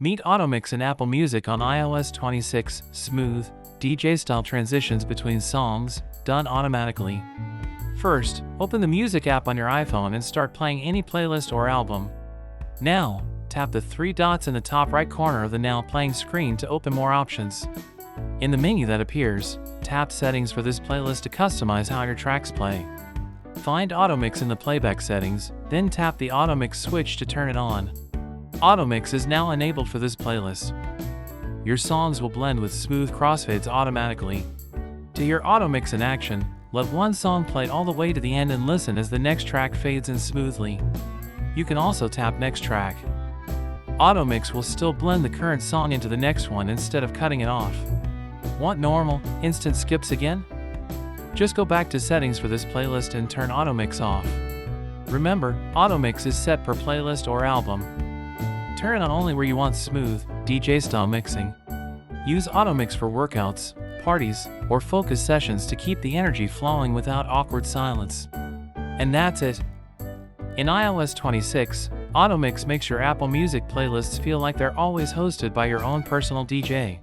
Meet AutoMix in Apple Music on iOS 26, smooth, DJ-style transitions between songs, done automatically. First, open the Music app on your iPhone and start playing any playlist or album. Now, tap the three dots in the top right corner of the Now Playing screen to open more options. In the menu that appears, tap Settings for this playlist to customize how your tracks play. Find AutoMix in the playback settings, then tap the AutoMix switch to turn it on. AutoMix is now enabled for this playlist. Your songs will blend with smooth crossfades automatically. To hear AutoMix in action, let one song play all the way to the end and listen as the next track fades in smoothly. You can also tap Next Track. AutoMix will still blend the current song into the next one instead of cutting it off. Want normal, instant skips again? Just go back to Settings for this playlist and turn AutoMix off. Remember, AutoMix is set per playlist or album. Turn it on only where you want smooth, DJ-style mixing. Use AutoMix for workouts, parties, or focus sessions to keep the energy flowing without awkward silence. And that's it. In iOS 26, AutoMix makes your Apple Music playlists feel like they're always hosted by your own personal DJ.